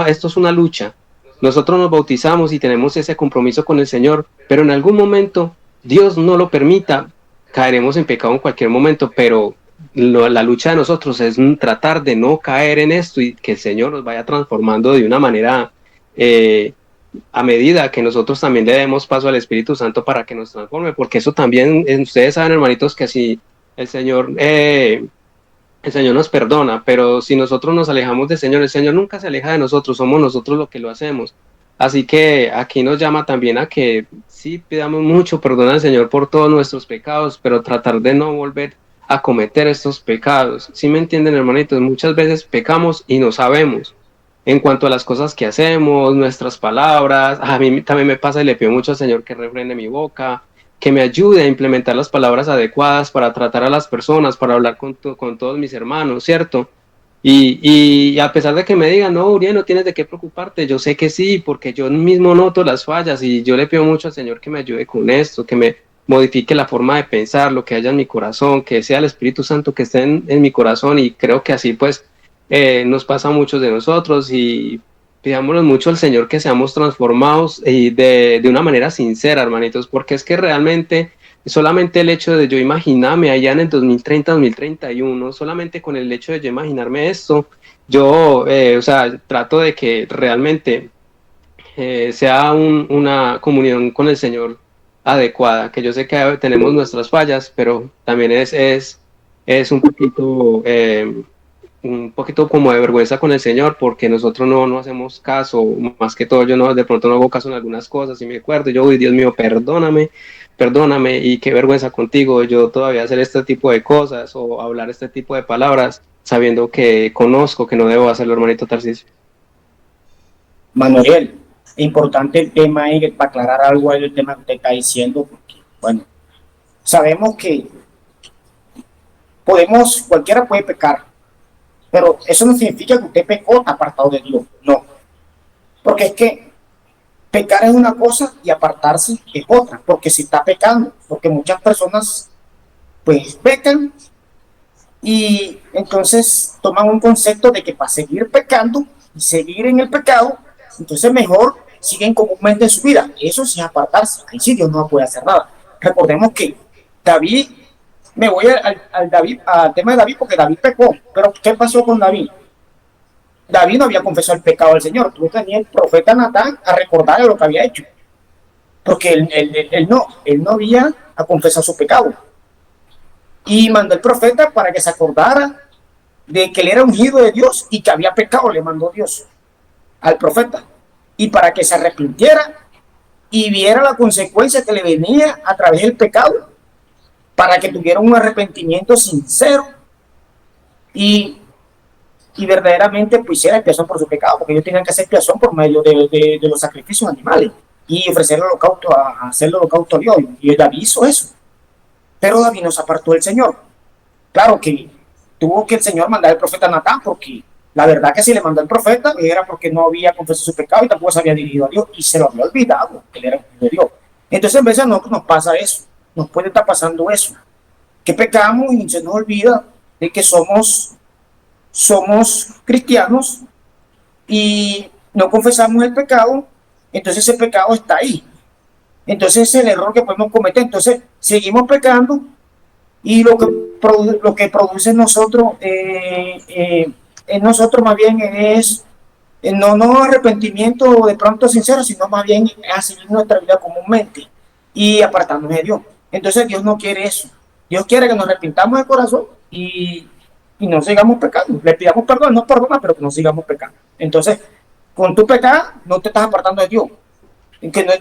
esto es una lucha, nosotros nos bautizamos y tenemos ese compromiso con el Señor, pero en algún momento, Dios no lo permita, caeremos en pecado en cualquier momento, pero la lucha de nosotros es tratar de no caer en esto y que el Señor nos vaya transformando de una manera a medida que nosotros también le demos paso al Espíritu Santo para que nos transforme, porque eso también, ustedes saben, hermanitos, que si el Señor nos perdona, pero si nosotros nos alejamos del Señor, el Señor nunca se aleja de nosotros, somos nosotros los que lo hacemos. Así que aquí nos llama también a que sí pidamos mucho perdón al Señor por todos nuestros pecados, pero tratar de no volver a cometer estos pecados. ¿Sí me entienden, hermanitos? Muchas veces pecamos y no sabemos. En cuanto a las cosas que hacemos, nuestras palabras, a mí también me pasa y le pido mucho al Señor que refrene mi boca, que me ayude a implementar las palabras adecuadas para tratar a las personas, para hablar con todos mis hermanos, ¿cierto? Y a pesar de que me digan, no, Uriel, no tienes de qué preocuparte, yo sé que sí, porque yo mismo noto las fallas y yo le pido mucho al Señor que me ayude con esto, que me modifique la forma de pensar, lo que haya en mi corazón, que sea el Espíritu Santo que esté en mi corazón y creo que así pues nos pasa a muchos de nosotros y pidámosle mucho al Señor que seamos transformados y de una manera sincera, hermanitos, porque es que realmente solamente el hecho de yo imaginarme allá en el 2030, 2031, solamente con el hecho de yo imaginarme esto, yo, o sea, trato de que realmente sea una comunión con el Señor adecuada, que yo sé que tenemos nuestras fallas, pero también es un poquito como de vergüenza con el Señor porque nosotros no hacemos caso, más que todo yo de pronto no hago caso en algunas cosas y me acuerdo, yo, Dios mío, perdóname y qué vergüenza contigo, yo todavía hacer este tipo de cosas o hablar este tipo de palabras sabiendo que conozco que no debo hacerlo, hermanito Tarcisio. Manuel, importante el tema ahí, para aclarar algo ahí del tema que usted está diciendo, porque, bueno, sabemos que cualquiera puede pecar, pero eso no significa que usted pecó apartado de Dios, no, porque es que pecar es una cosa y apartarse es otra, porque si está pecando, porque muchas personas pues pecan y entonces toman un concepto de que para seguir pecando y seguir en el pecado, entonces mejor siguen comúnmente en su vida. Eso sí es apartarse, ahí sí Dios no puede hacer nada. Recordemos que David, me voy al tema de David porque David pecó, pero ¿qué pasó con David? David no había confesado el pecado del Señor, tuvo que venir el profeta Natán a recordarle lo que había hecho, porque él no había confesado su pecado. Y mandó el profeta para que se acordara de que él era ungido de Dios y que había pecado, le mandó Dios al profeta, y para que se arrepintiera y viera la consecuencia que le venía a través del pecado, para que tuviera un arrepentimiento sincero y verdaderamente pues hiciera expiación por su pecado, porque ellos tenían que hacer expiación por medio de los sacrificios animales y ofrecer el holocausto, hacer el holocausto a Dios, y David hizo eso. Pero David no se apartó del Señor. Claro que tuvo que el Señor mandar al profeta Natán, porque la verdad que si le mandó el profeta era porque no había confesado su pecado y tampoco se había dirigido a Dios y se lo había olvidado que él era un hijo de Dios. Entonces, en vez de nosotros nos pasa eso, nos puede estar pasando eso, que pecamos y se nos olvida de que somos cristianos y no confesamos el pecado, entonces ese pecado está ahí. Entonces es el error que podemos cometer. Entonces seguimos pecando y lo que produce en nosotros más bien es no arrepentimiento de pronto sincero, sino más bien así nuestra vida comúnmente y apartarnos de Dios. Entonces Dios no quiere eso. Dios quiere que nos arrepintamos de corazón y no sigamos pecando. Le pidamos perdón, no perdona, pero que no sigamos pecando. Entonces con tu pecar no te estás apartando de Dios.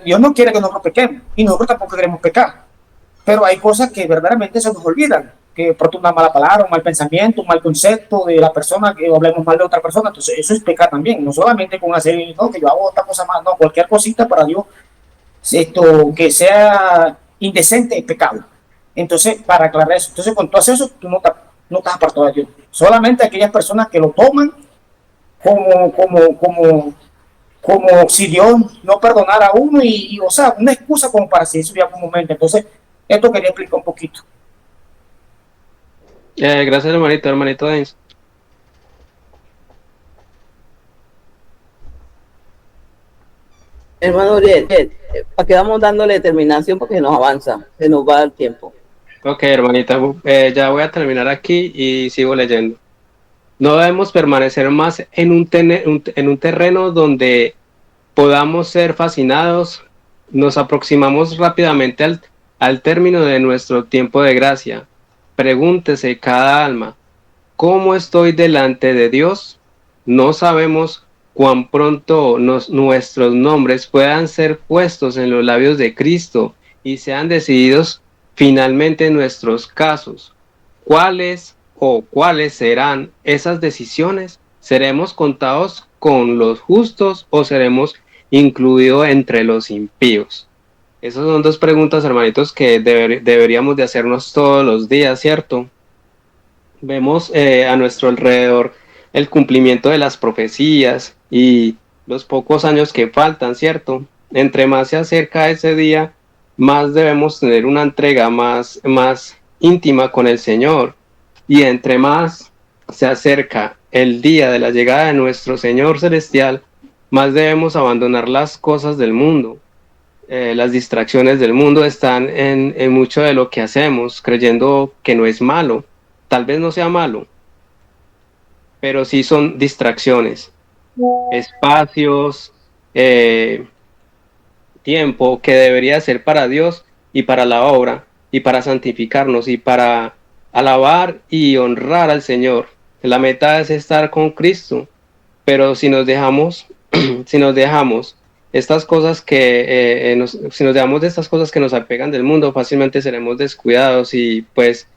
Dios no quiere que nosotros pequemos y nosotros tampoco queremos pecar. Pero hay cosas que verdaderamente se nos olvidan, que por una mala palabra, un mal pensamiento, un mal concepto de la persona, que hablemos mal de otra persona. Entonces eso es pecar también, no solamente con hacer, no, que yo hago otra cosa más, no, cualquier cosita para Dios, esto que sea indecente es pecado. Entonces, para aclarar eso, entonces cuando tú haces eso, tú no estás apartado de Dios. Solamente aquellas personas que lo toman como si Dios no perdonara a uno y o sea, una excusa como para seguir su vida comúnmente. Entonces, esto quería explicar un poquito. Gracias, hermanito Dennis. Hermano Uriel, para que vamos dándole terminación porque nos avanza, se nos va el tiempo. Ok, hermanita, ya voy a terminar aquí y sigo leyendo. No debemos permanecer más en un terreno donde podamos ser fascinados. Nos aproximamos rápidamente al término de nuestro tiempo de gracia. Pregúntese cada alma, ¿cómo estoy delante de Dios? No sabemos cuán pronto nuestros nombres puedan ser puestos en los labios de Cristo y sean decididos finalmente nuestros casos. ¿Cuáles serán esas decisiones? ¿Seremos contados con los justos o seremos incluidos entre los impíos? Esas son dos preguntas, hermanitos, que deberíamos de hacernos todos los días, ¿cierto? Vemos a nuestro alrededor el cumplimiento de las profecías y los pocos años que faltan, ¿cierto? Entre más se acerca ese día, más debemos tener una entrega más íntima con el Señor. Y entre más se acerca el día de la llegada de nuestro Señor Celestial, más debemos abandonar las cosas del mundo. Las distracciones del mundo están en mucho de lo que hacemos, creyendo que no es malo. Tal vez no sea malo, pero sí son distracciones, espacios, tiempo que debería ser para Dios y para la obra y para santificarnos y para alabar y honrar al Señor. La meta es estar con Cristo, pero si nos dejamos estas cosas si nos dejamos de estas cosas que nos apegan del mundo, fácilmente seremos descuidados y pues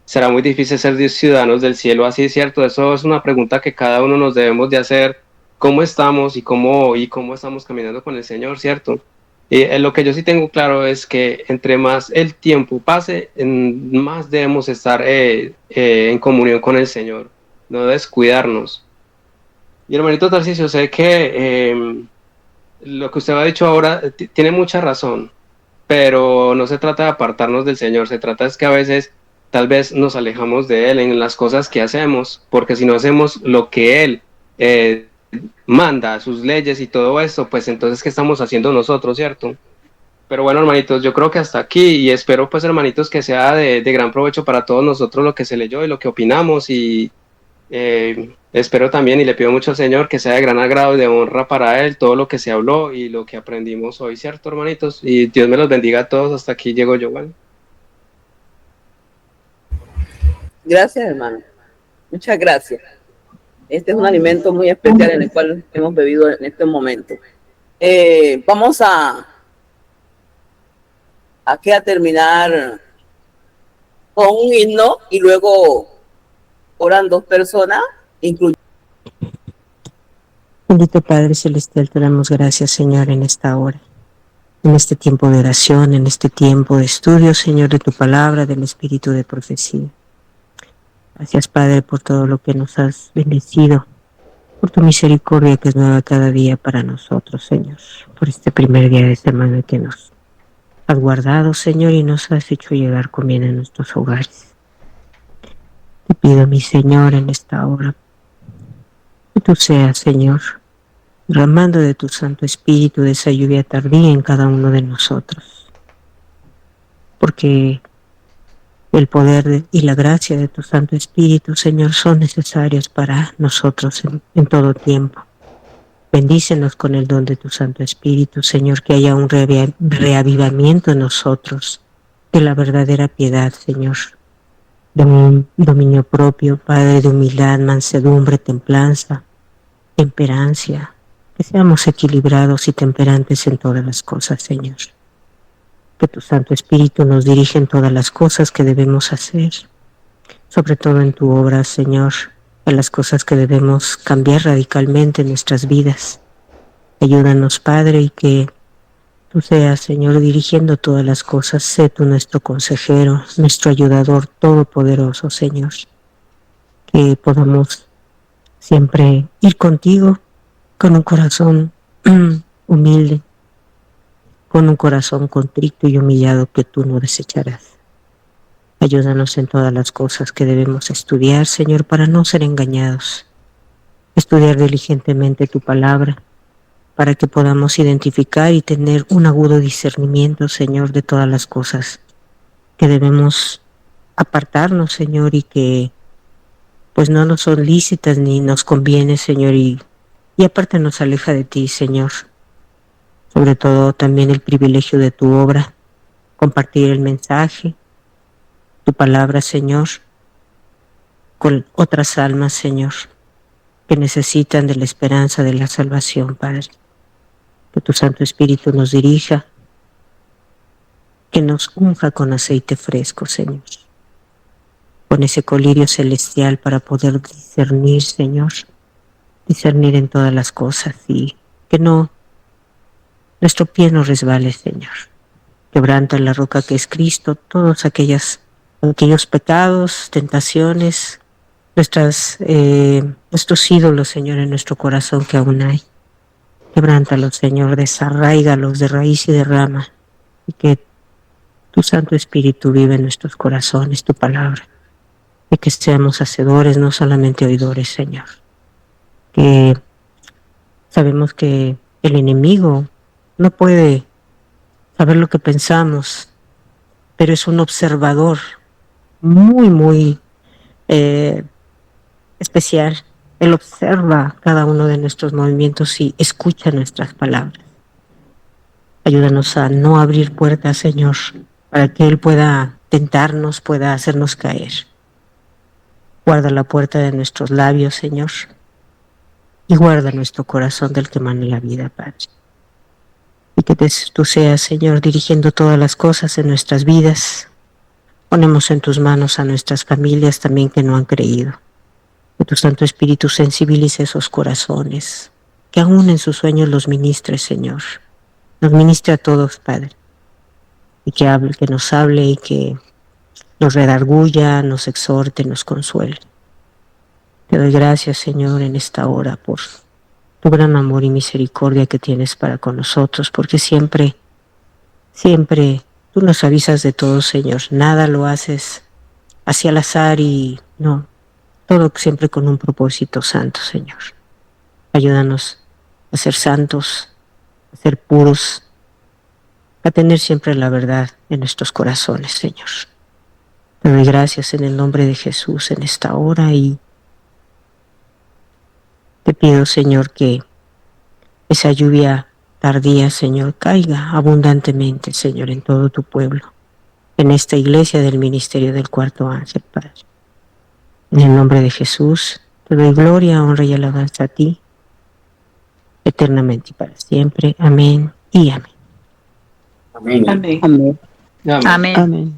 será muy difícil ser ciudadanos del cielo. Así es, cierto, eso es una pregunta que cada uno nos debemos de hacer: cómo estamos y cómo estamos caminando con el Señor, ¿cierto? Y lo que yo sí tengo claro es que entre más el tiempo pase, más debemos estar en comunión con el Señor, no descuidarnos. Y hermanito Tarcisio, sé que lo que usted ha dicho ahora tiene mucha razón, pero no se trata de apartarnos del Señor, se trata es que a veces tal vez nos alejamos de Él en las cosas que hacemos, porque si no hacemos lo que Él manda, sus leyes y todo esto, pues entonces ¿qué estamos haciendo nosotros, cierto? Pero bueno, hermanitos, yo creo que hasta aquí, y espero pues, hermanitos, que sea de gran provecho para todos nosotros lo que se leyó y lo que opinamos, y espero también y le pido mucho al Señor que sea de gran agrado y de honra para Él todo lo que se habló y lo que aprendimos hoy, ¿cierto, hermanitos? Y Dios me los bendiga a todos. Hasta aquí llego yo, ¿vale? Gracias, hermano. Muchas gracias. Este es un alimento muy especial en el cual hemos bebido en este momento. Vamos a terminar con un himno y luego oran dos personas, incluyendo. Bendito Padre Celestial, te damos gracias, Señor, en esta hora, en este tiempo de oración, en este tiempo de estudio, Señor, de tu palabra, del espíritu de profecía. Gracias, Padre, por todo lo que nos has bendecido, por tu misericordia que es nueva cada día para nosotros, Señor, por este primer día de semana que nos has guardado, Señor, y nos has hecho llegar con bien a nuestros hogares. Te pido, mi Señor, en esta hora, que tú seas, Señor, derramando de tu Santo Espíritu de esa lluvia tardía en cada uno de nosotros, porque el poder y la gracia de tu Santo Espíritu, Señor, son necesarios para nosotros en todo tiempo. Bendícenos con el don de tu Santo Espíritu, Señor, que haya un reavivamiento en nosotros de la verdadera piedad, Señor, de un dominio propio, Padre, de humildad, mansedumbre, templanza, temperancia, que seamos equilibrados y temperantes en todas las cosas, Señor. Que tu Santo Espíritu nos dirija en todas las cosas que debemos hacer, sobre todo en tu obra, Señor, en las cosas que debemos cambiar radicalmente en nuestras vidas. Ayúdanos, Padre, y que tú seas, Señor, dirigiendo todas las cosas. Sé tú nuestro consejero, nuestro ayudador todopoderoso, Señor. Que podamos siempre ir contigo con un corazón humilde, con un corazón contrito y humillado que tú no desecharás. Ayúdanos en todas las cosas que debemos estudiar, Señor, para no ser engañados. Estudiar diligentemente tu palabra, para que podamos identificar y tener un agudo discernimiento, Señor, de todas las cosas que debemos apartarnos, Señor, y que pues no nos son lícitas ni nos conviene, Señor, y aparte nos aleja de ti, Señor. Sobre todo también el privilegio de tu obra, compartir el mensaje, tu palabra, Señor, con otras almas, Señor, que necesitan de la esperanza de la salvación, Padre. Que tu Santo Espíritu nos dirija, que nos unja con aceite fresco, Señor, con ese colirio celestial para poder discernir, Señor, discernir en todas las cosas y que no nuestro pie no resbale, Señor. Quebranta la roca que es Cristo todos aquellos pecados, tentaciones, nuestros ídolos, Señor, en nuestro corazón que aún hay. Quebrántalos, Señor, desarráigalos de raíz y de rama, y que tu Santo Espíritu vive en nuestros corazones, tu palabra, y que seamos hacedores, no solamente oidores, Señor. Que sabemos que el enemigo no puede saber lo que pensamos, pero es un observador muy, muy especial. Él observa cada uno de nuestros movimientos y escucha nuestras palabras. Ayúdanos a no abrir puertas, Señor, para que Él pueda tentarnos, pueda hacernos caer. Guarda la puerta de nuestros labios, Señor, y guarda nuestro corazón del que emana la vida, Padre. Y que tú seas, Señor, dirigiendo todas las cosas en nuestras vidas. Ponemos en tus manos a nuestras familias también que no han creído. Que tu Santo Espíritu sensibilice esos corazones, que aún en sus sueños los ministre, Señor. Nos ministre a todos, Padre. Y que nos hable y que nos redarguya, nos exhorte, nos consuele. Te doy gracias, Señor, en esta hora por tu gran amor y misericordia que tienes para con nosotros, porque siempre tú nos avisas de todo, Señor. Nada lo haces hacia el azar y no, todo siempre con un propósito santo, Señor. Ayúdanos a ser santos, a ser puros, a tener siempre la verdad en nuestros corazones, Señor. Te doy gracias en el nombre de Jesús en esta hora y te pido, Señor, que esa lluvia tardía, Señor, caiga abundantemente, Señor, en todo tu pueblo, en esta iglesia del ministerio del Cuarto Ángel, Padre. En el nombre de Jesús, te doy gloria, honra y alabanza a ti, eternamente y para siempre. Amén y amén. Amén. Amén. Amén. Amén. Amén.